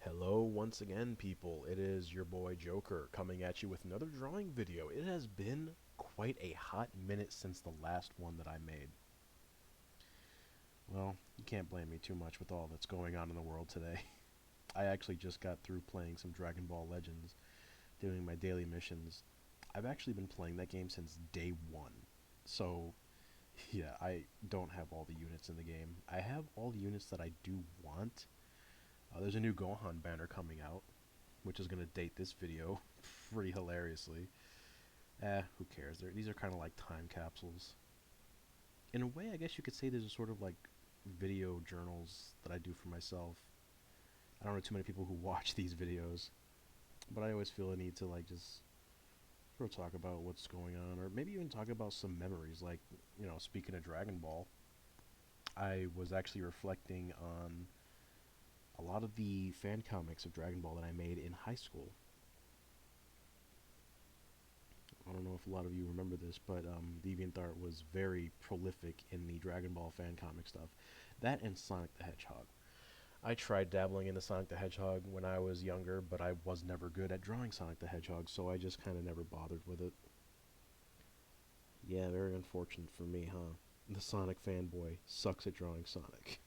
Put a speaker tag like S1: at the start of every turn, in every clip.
S1: Hello once again, people. It is your boy Joker coming at you with another drawing video. It has been quite a hot minute since the last one that I made. Well, you can't blame me too much with all that's going on in the world today. I actually just got through playing some Dragon Ball Legends, doing my daily missions. I've actually been playing that game since day one. So, yeah, I don't have all the units in the game. I have all the units that I do want. There's a new Gohan banner coming out, which is going to date this video pretty hilariously. Who cares? These are kind of like time capsules. In a way, I guess you could say there's a sort of like video journals that I do for myself. I don't know too many people who watch these videos, but I always feel a need to like just sort of talk about what's going on, or maybe even talk about some memories. Like, speaking of Dragon Ball, I was actually reflecting on a lot of the fan comics of Dragon Ball that I made in high school. I don't know if a lot of you remember this, but DeviantArt was very prolific in the Dragon Ball fan comic stuff. That and Sonic the Hedgehog. I tried dabbling into Sonic the Hedgehog when I was younger, but I was never good at drawing Sonic the Hedgehog, so I just kind of never bothered with it. Yeah, very unfortunate for me, huh? The Sonic fanboy sucks at drawing Sonic.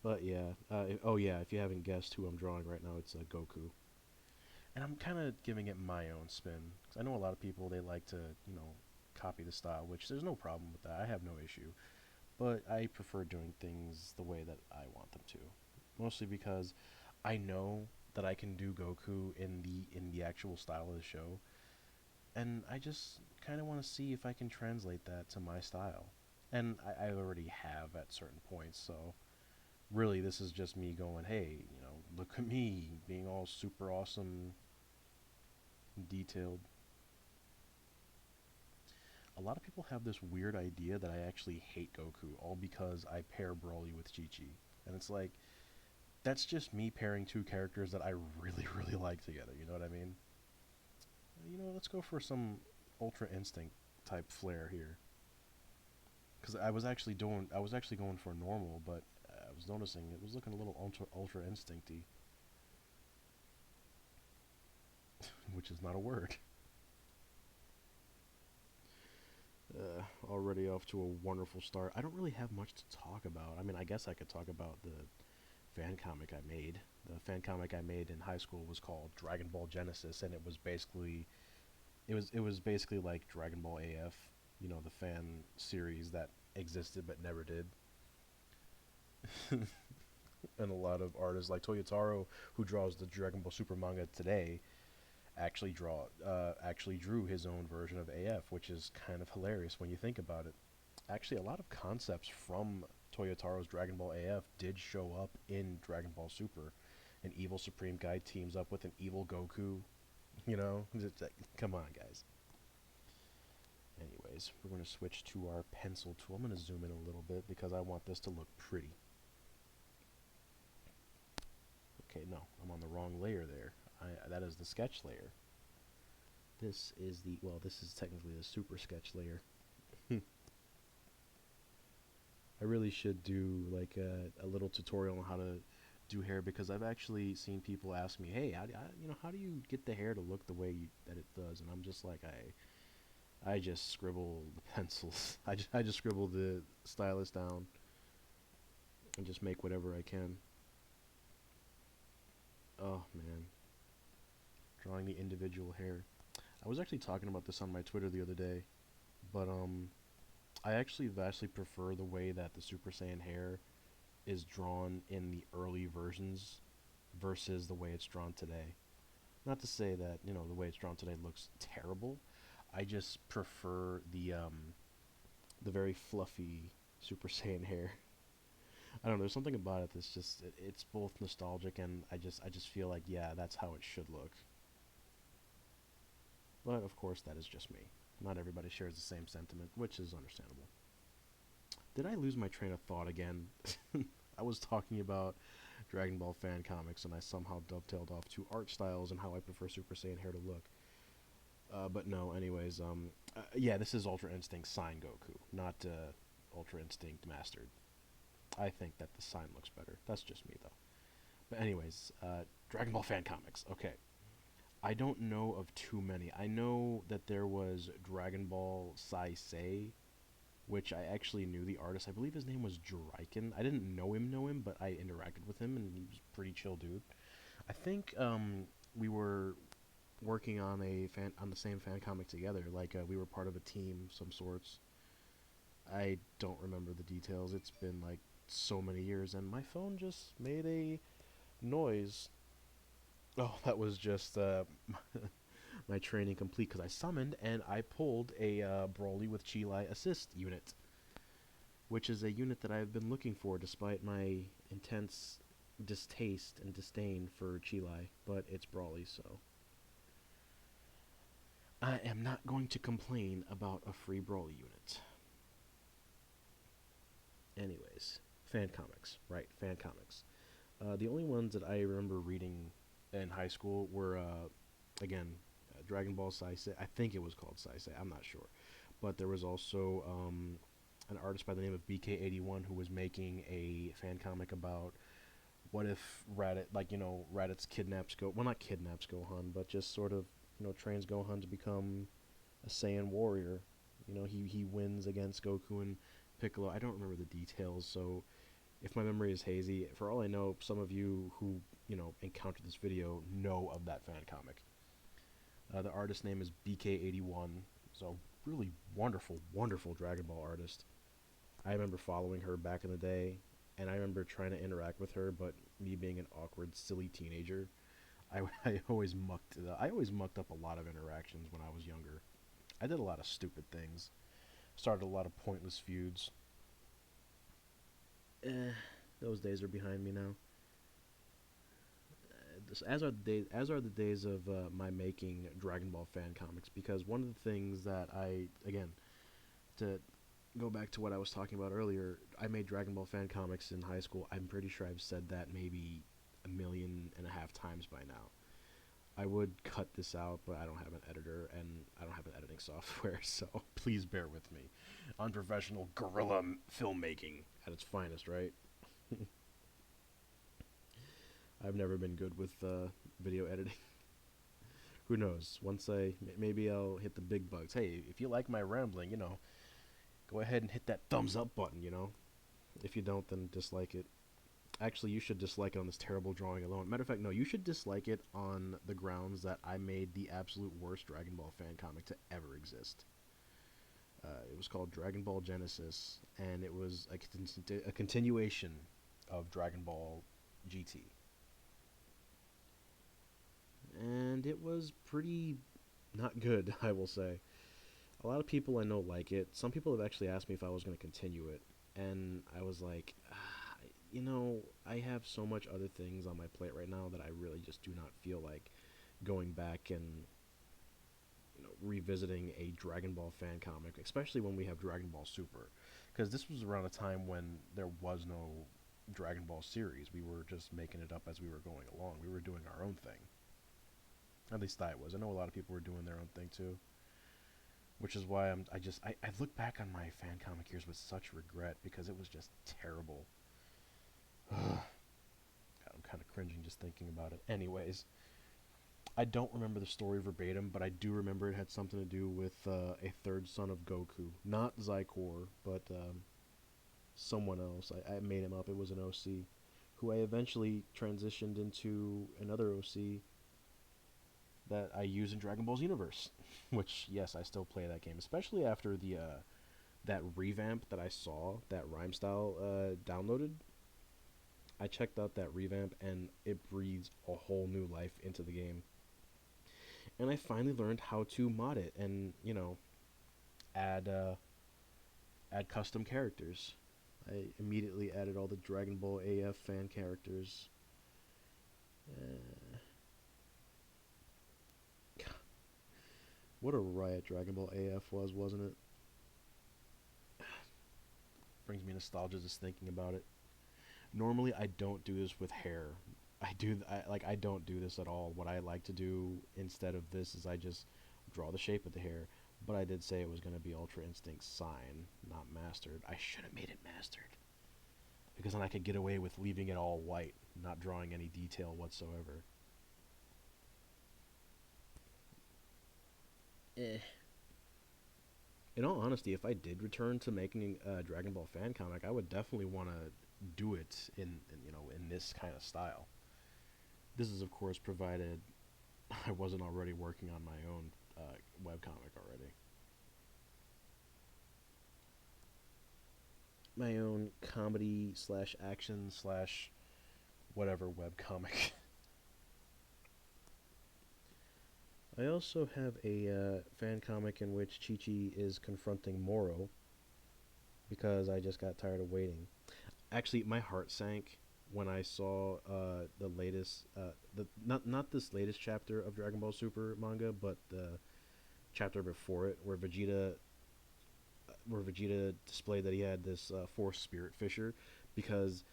S1: But yeah, oh yeah, if you haven't guessed who I'm drawing right now, it's Goku. And I'm kind of giving it my own spin. 'Cause I know a lot of people, they like to, copy the style, which there's no problem with that. I have no issue. But I prefer doing things the way that I want them to. Mostly because I know that I can do Goku in the actual style of the show, and I just kind of want to see if I can translate that to my style. And I already have at certain points, so really this is just me going, hey, look at me being all super awesome, detailed. A lot of people have this weird idea that I actually hate Goku, all because I pair Broly with Chi-Chi. And it's like, that's just me pairing two characters that I really, really like together, you know what I mean? Let's go for some Ultra Instinct type flair here. Because I was actually going for normal, but I was noticing it was looking a little Ultra Instincty, which is not a word. Already off to a wonderful start. I don't really have much to talk about. I mean, I guess I could talk about the fan comic I made. The fan comic I made in high school was called Dragon Ball Genesis, and it was basically like Dragon Ball AF, the fan series that existed but never did. And a lot of artists like Toyotaro, who draws the Dragon Ball Super manga today, actually drew his own version of AF, which is kind of hilarious when you think about it. Actually, a lot of concepts from Toyotaro's Dragon Ball AF did show up in Dragon Ball Super. An evil Supreme Guy teams up with an evil Goku. Come on, guys. Anyways, we're going to switch to our pencil tool. I'm going to zoom in a little bit because I want this to look pretty. Okay, no, I'm on the wrong layer there. That is the sketch layer. This is technically the super sketch layer. I really should do like a little tutorial on how to do hair, because I've actually seen people ask me, "Hey, how do you get the hair to look the way that it does?" And I'm just like, I just scribble the pencils. I just scribble the stylus down and just make whatever I can. Oh man, drawing the individual hair. I was actually talking about this on my Twitter the other day, but I actually vastly prefer the way that the Super Saiyan hair is drawn in the early versions versus the way it's drawn today. Not to say that, the way it's drawn today looks terrible. I just prefer the very fluffy Super Saiyan hair. I don't know, there's something about it that's just it's both nostalgic, and I just feel like, yeah, that's how it should look. But of course that is just me. Not everybody shares the same sentiment, which is understandable. Did I lose my train of thought again? I was talking about Dragon Ball fan comics, and I somehow dovetailed off to art styles and how I prefer Super Saiyan hair to look. But no, anyways, yeah, this is Ultra Instinct Sign Goku, not Ultra Instinct Mastered. I think that the sign looks better. That's just me, though. But anyways, Dragon Ball fan comics. Okay, I don't know of too many. I know that there was Dragon Ball Sai Sei, which I actually knew the artist. I believe his name was Juraiken. I didn't know him, but I interacted with him, and he was a pretty chill dude. I think we were working on the same fan comic together. Like we were part of a team, some sorts. I don't remember the details. It's been like so many years, and my phone just made a noise. Oh, that was just my training complete because I summoned and I pulled a Broly with Chilai assist unit, which is a unit that I've been looking for despite my intense distaste and disdain for Chilai, but it's Broly, so I am not going to complain about a free Broly unit. Anyways, fan comics, right? Fan comics. The only ones that I remember reading in high school were, again, Dragon Ball Saisei. I think it was called Saisei. I'm not sure, but there was also an artist by the name of BK81 who was making a fan comic about what if Raditz, Raditz kidnaps well, not kidnaps Gohan, but just sort of, trains Gohan to become a Saiyan warrior. He wins against Goku and Piccolo. I don't remember the details, so if my memory is hazy, for all I know, some of you who encountered this video know of that fan comic. The artist name is BK81, so really wonderful, wonderful Dragon Ball artist. I remember following her back in the day, and I remember trying to interact with her, but me being an awkward, silly teenager, I always mucked up a lot of interactions when I was younger. I did a lot of stupid things, started a lot of pointless feuds. Eh, those days are behind me now. As are the days of my making Dragon Ball fan comics. Because one of the things that again, to go back to what I was talking about earlier, I made Dragon Ball fan comics in high school. I'm pretty sure I've said that maybe 1.5 million times by now. I would cut this out, but I don't have an editor and I don't have an editing software, so please bear with me. Unprofessional guerrilla filmmaking at its finest, right? I've never been good with video editing. Who knows? Maybe I'll hit the big bugs. Hey, if you like my rambling, go ahead and hit that thumbs up button. If you don't, then dislike it. Actually, you should dislike it on this terrible drawing alone. Matter of fact, no, you should dislike it on the grounds that I made the absolute worst Dragon Ball fan comic to ever exist. It was called Dragon Ball Genesis, and it was a continuation of Dragon Ball GT. And it was pretty not good, I will say. A lot of people I know like it. Some people have actually asked me if I was going to continue it, and I was like, I have so much other things on my plate right now that I really just do not feel like going back and revisiting a Dragon Ball fan comic, especially when we have Dragon Ball Super, because this was around a time when there was no Dragon Ball series. We were just making it up as we were going along. We were doing our own thing. At least I was. I know a lot of people were doing their own thing too, which is why I look back on my fan comic years with such regret because it was just terrible. God, I'm kind of cringing just thinking about it. Anyways, I don't remember the story verbatim, but I do remember it had something to do with a third son of Goku. Not Zycor, but someone else. I made him up. It was an OC, who I eventually transitioned into another OC that I use in Dragon Ball's universe. Which, yes, I still play that game, especially after the that revamp that I saw that Rhyme Style downloaded. I checked out that revamp, and it breathes a whole new life into the game. And I finally learned how to mod it and add add custom characters. I immediately added all the Dragon Ball AF fan characters. Uh, what a riot Dragon Ball AF was, wasn't it? Brings me nostalgia just thinking about it. Normally, I don't do this with hair. I don't do this at all. What I like to do instead of this is I just draw the shape of the hair. But I did say it was going to be Ultra Instinct Sign, not Mastered. I should have made it Mastered. because then I could get away with leaving it all white, not drawing any detail whatsoever. Eh. In all honesty, if I did return to making a Dragon Ball fan comic, I would definitely want to do it in this kind of style. This is, of course, provided I wasn't already working on my own webcomic already. My own comedy slash action slash whatever webcomic. I also have a fan comic in which Chi Chi is confronting Moro because I just got tired of waiting. Actually, my heart sank when I saw the latest, the not this latest chapter of Dragon Ball Super manga, but the chapter before it, where Vegeta displayed that he had this Force Spirit Fissure, because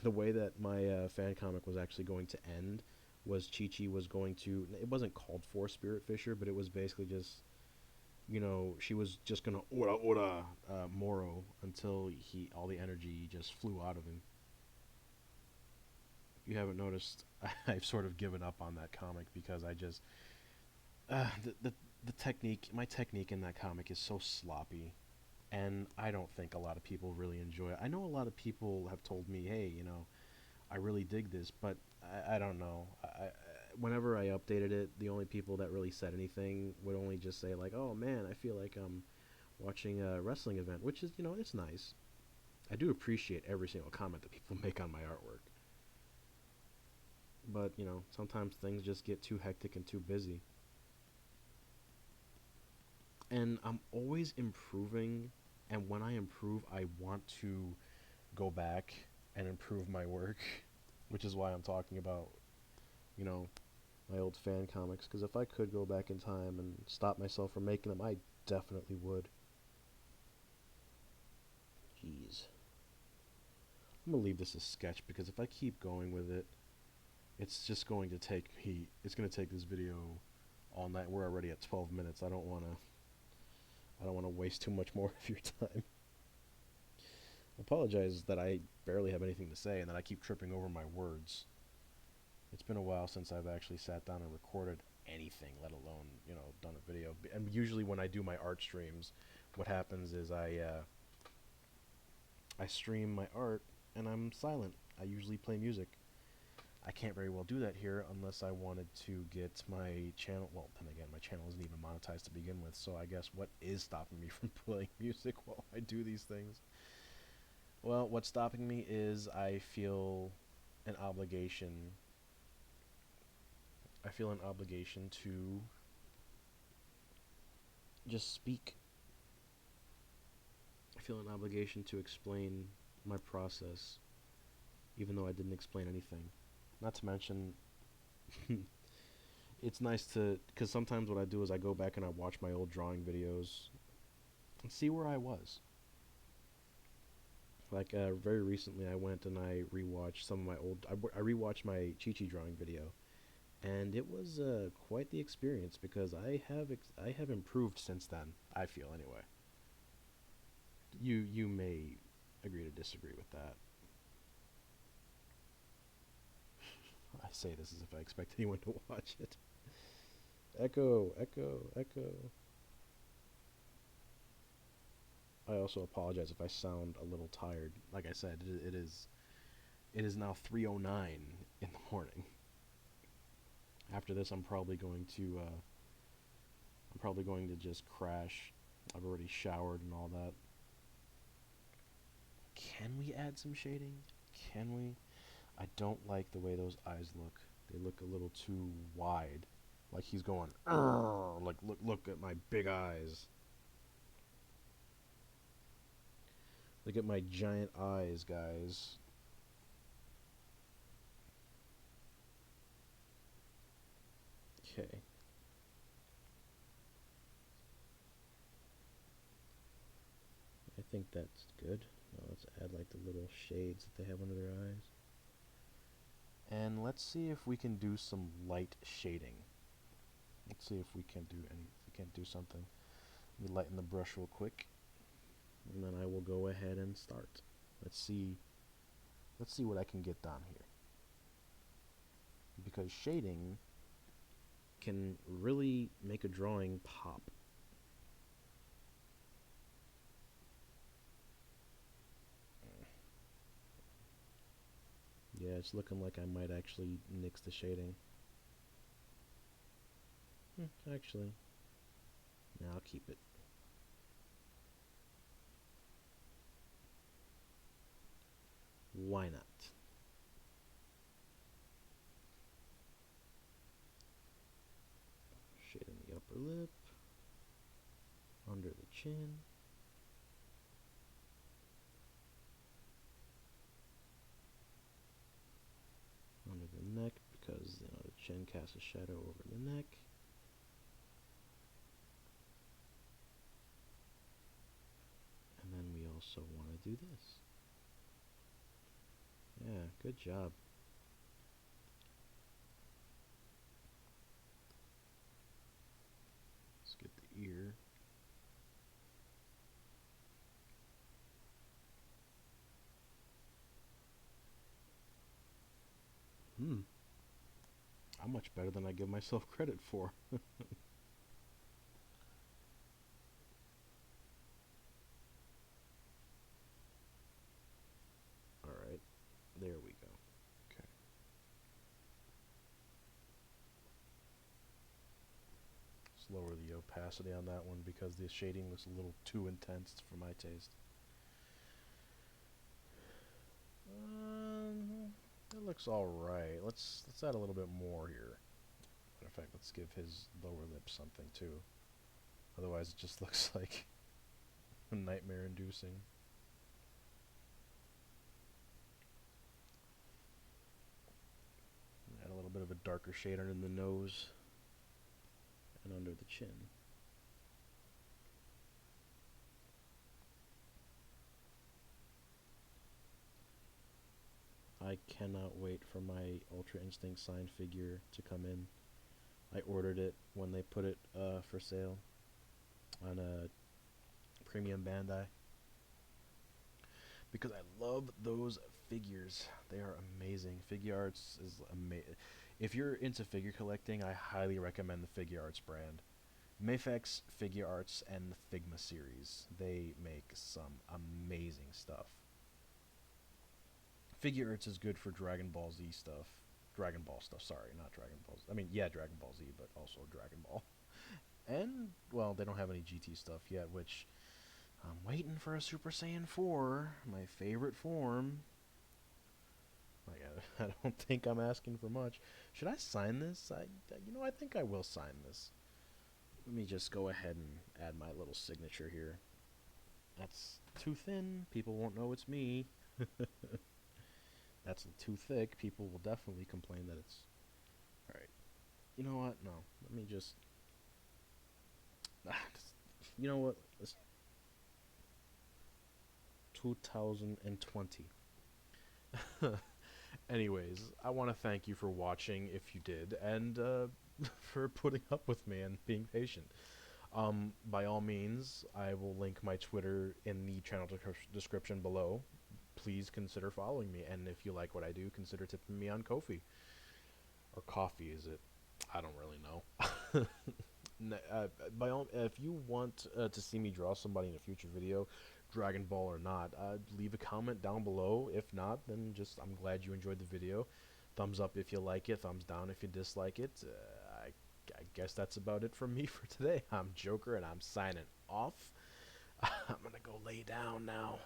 S1: the way that my fan comic was actually going to end was Chi Chi was going to. It wasn't called Force Spirit Fissure, but it was basically just, she was just gonna ora Moro until he all the energy just flew out of him. If you haven't noticed, I've sort of given up on that comic because I just the technique, my technique in that comic is so sloppy, and I don't think a lot of people really enjoy it. I know a lot of people have told me, hey, I really dig this, but I don't know. Whenever I updated it, the only people that really said anything would only just say like, "Oh man, I feel like I'm watching a wrestling event," which is, it's nice. I do appreciate every single comment that people make on my artwork, but sometimes things just get too hectic and too busy, and I'm always improving. And when I improve, I want to go back and improve my work, which is why I'm talking about, you know, my old fan comics, because if I could go back in time and stop myself from making them, I definitely would. Jeez. I'm gonna leave this a sketch because if I keep going with it, it's just going to take me. It's gonna take this video all night. We're already at 12 minutes. I don't wanna. I don't wanna waste too much more of your time. I apologize that I barely have anything to say and that I keep tripping over my words. It's been a while since I've actually sat down and recorded anything, let alone done a video. And usually when I do my art streams, what happens is I stream my art and I'm silent. I usually play music. I can't very well do that here unless I wanted to get my channel. Well, then again, my channel isn't even monetized to begin with, so I guess what is stopping me from playing music while I do these things? Well, what's stopping me is an obligation. I feel an obligation to just speak. I feel an obligation to explain my process, even though I didn't explain anything. Not to mention, it's nice because sometimes what I do is I go back and I watch my old drawing videos and see where I was. Like very recently, I went and I rewatched some of my old. I rewatched my Chi Chi drawing video, and it was quite the experience because I have improved since then. I feel anyway. You may agree to disagree with that. I say this as if I expect anyone to watch it. Echo, echo, echo. I also apologize if I sound a little tired. Like I said, it is now 3:09 in the morning. After this, I'm probably going to just crash. I've already showered and all that. Can we add some shading? Can we? I don't like the way those eyes look. They look a little too wide. Like he's going, "Arr!" Like look at my big eyes. Look at my giant eyes, guys. Okay. I think that's good. Now let's add like the little shades that they have under their eyes. And let's see if we can do some light shading. Let's see if we can do something. Let me lighten the brush real quick, and then I will go ahead and start. Let's see Let's see what I can get done here. Because shading can really make a drawing pop. Yeah, it's looking like I might actually nix the shading. Actually, no, I'll keep it. Why not? Shade in the upper lip, under the chin. Under the neck, because the chin casts a shadow over the neck. And then we also want to do this. Yeah, good job. Let's get the ear. I'm much better than I give myself credit for. Alright, there we go. Okay. Let's lower the opacity on that one because the shading looks a little too intense for my taste. It looks alright. Let's add a little bit more here. Matter of fact, let's give his lower lip something too. Otherwise, it just looks like nightmare-inducing. Add a little bit of a darker shade under the nose and under the chin. I cannot wait for my Ultra Instinct signed figure to come in. I ordered it when they put it for sale on a Premium Bandai because I love those figures. They are amazing. Figuarts is amazing. If you're into figure collecting, I highly recommend the Figuarts brand. Mafex Figuarts and the Figma series. They make some amazing stuff. Figuarts is good for Dragon Ball Z stuff. Dragon Ball stuff, sorry, not Dragon Ball Z. I mean, yeah, Dragon Ball Z, but also Dragon Ball. And, well, they don't have any GT stuff yet, which I'm waiting for a Super Saiyan 4, my favorite form. Like, I don't think I'm asking for much. Should I sign this? I think I will sign this. Let me just go ahead and add my little signature here. That's too thin. People won't know it's me. That's too thick. People will definitely complain that it's... Alright. You know what? No. Let me just... You know what? 2020. Anyways, I want to thank you for watching if you did, and for putting up with me and being patient. By all means, I will link my Twitter in the channel description below. Please consider following me, and if you like what I do, consider tipping me on Ko-fi. Or coffee, is it? I don't really know. If you want to see me draw somebody in a future video, Dragon Ball or not, leave a comment down below. If not, then just I'm glad you enjoyed the video. Thumbs up if you like it, thumbs down if you dislike it. I guess that's about it from me for today. I'm Joker, and I'm signing off. I'm gonna go lay down now.